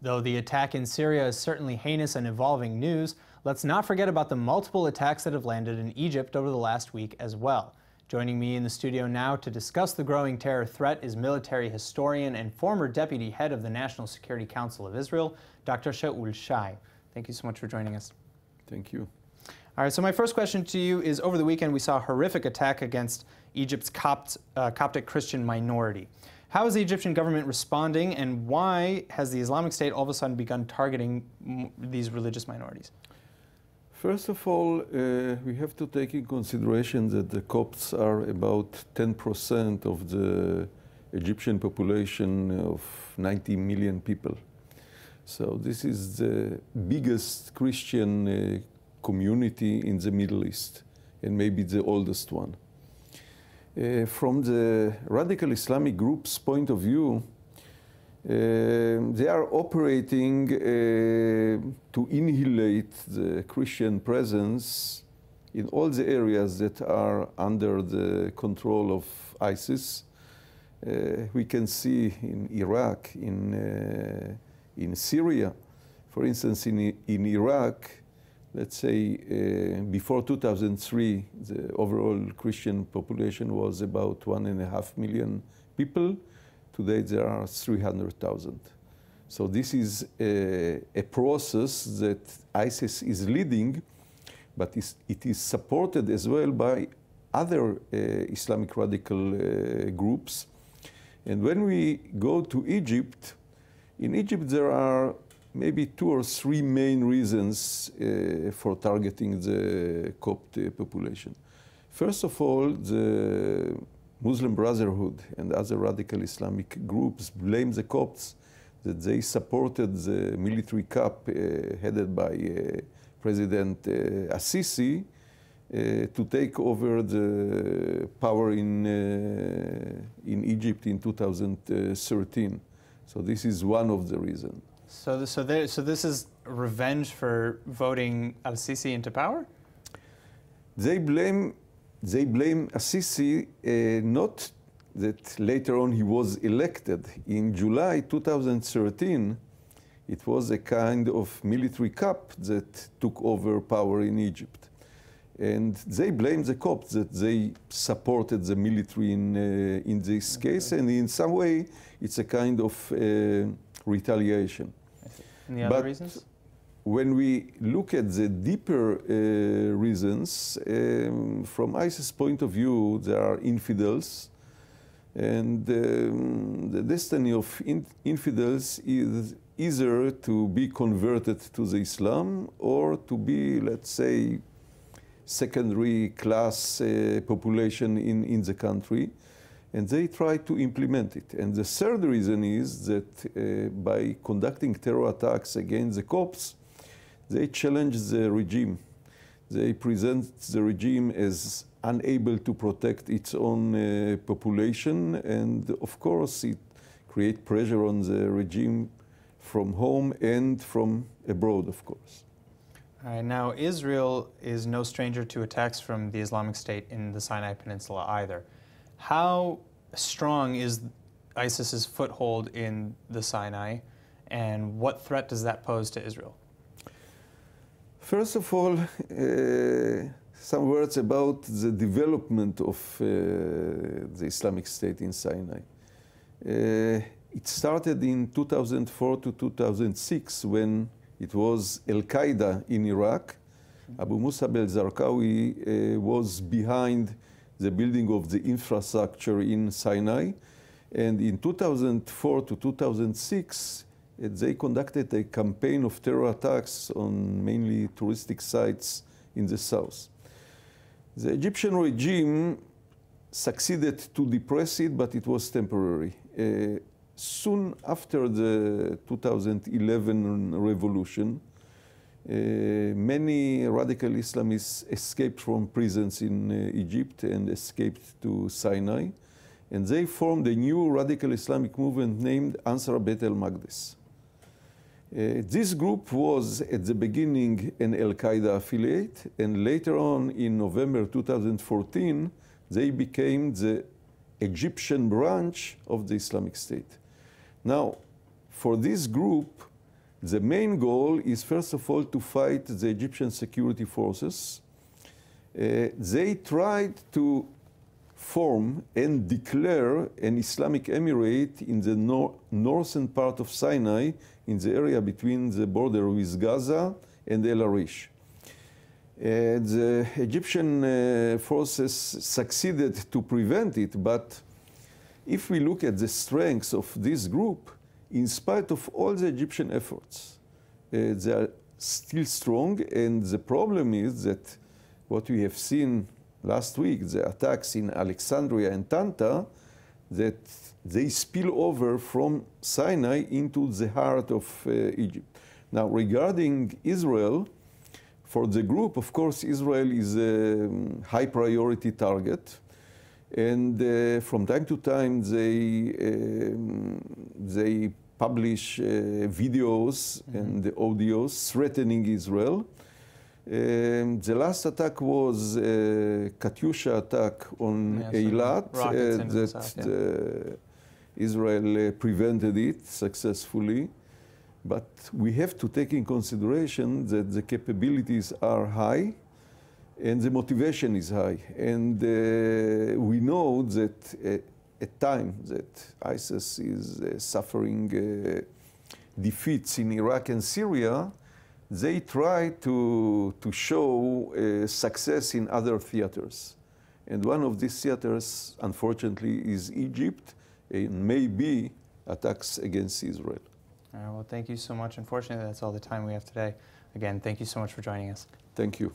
Though the attack in Syria is certainly heinous and evolving news, let's not forget about the multiple attacks that have landed in Egypt over the last week as well. Joining me in the studio now to discuss the growing terror threat is military historian and former deputy head of the National Security Council of Israel, Dr. Shaul Shay. Thank you so much for joining us. Thank you. All right, so my first question to you is, over the weekend we saw a horrific attack against Egypt's Coptic Christian minority. How is the Egyptian government responding, and why has the Islamic State all of a sudden begun targeting these religious minorities? First of all, we have to take in consideration that the Copts are about 10% of the Egyptian population of 90 million people. So this is the biggest Christian community in the Middle East, and maybe the oldest one. From the radical Islamic group's point of view, they are operating to annihilate the Christian presence in all the areas that are under the control of ISIS. We can see in Iraq, in Syria. For instance, in Iraq, let's say before 2003, the overall Christian population was about 1.5 million people. Today there are 300,000. So this is a process that ISIS is leading, but it is supported as well by other Islamic radical groups. And when we go to Egypt, in Egypt there are maybe 2 or 3 main reasons for targeting the Copt population. First of all, the Muslim Brotherhood and other radical Islamic groups blame the Copts that they supported the military coup headed by President Assisi to take over the power in Egypt in 2013. So this is one of the reasons. So this is revenge for voting al-Sisi into power? They blame Assisi, not that later on he was elected. In July 2013, it was a kind of military coup that took over power in Egypt. And they blame the Copts that they supported the military in this case, and in some way it's a kind of retaliation. And the other reasons? When we look at the deeper reasons, from ISIS' point of view, there are infidels, and the destiny of infidels is either to be converted to the Islam or to be, let's say, secondary class population in the country, and they try to implement it. And the third reason is that by conducting terror attacks against the Copts, they challenge the regime. They present the regime as unable to protect its own population, and of course it creates pressure on the regime from home and from abroad, of course. All right, now Israel is no stranger to attacks from the Islamic State in the Sinai Peninsula either. How strong is ISIS's foothold in the Sinai, and what threat does that pose to Israel? First of all, some words about the development of the Islamic State in Sinai. It started in 2004 to 2006 when it was Al-Qaeda in Iraq. Abu Musab al-Zarqawi was behind the building of the infrastructure in Sinai. And in 2004 to 2006, they conducted a campaign of terror attacks on mainly touristic sites in the south. The Egyptian regime succeeded to depress it, but it was temporary. Soon after the 2011 revolution, many radical Islamists escaped from prisons in Egypt and escaped to Sinai, and they formed a new radical Islamic movement named Ansar Beit al-Maqdis. This group was at the beginning an Al-Qaeda affiliate, and later on in November 2014, they became the Egyptian branch of the Islamic State. Now, for this group, The main goal is, first of all, to fight the Egyptian security forces. They tried to form and declare an Islamic Emirate in the northern part of Sinai, in the area between the border with Gaza and El Arish. The Egyptian forces succeeded to prevent it, but if we look at the strengths of this group, in spite of all the Egyptian efforts, they are still strong, and the problem is that what we have seen last week, the attacks in Alexandria and Tanta, that they spill over from Sinai into the heart of Egypt. Now, regarding Israel, for the group, of course, Israel is a high priority target. And from time to time, they publish videos and audios threatening Israel. The last attack was a Katyusha attack on Eilat that Israel prevented it successfully. But we have to take in consideration that the capabilities are high and the motivation is high. And we know that at time that ISIS is suffering defeats in Iraq and Syria, they try to show success in other theaters. And one of these theaters, unfortunately, is Egypt, and maybe attacks against Israel. All right, well, thank you so much. Unfortunately, that's all the time we have today. Again, thank you so much for joining us. Thank you.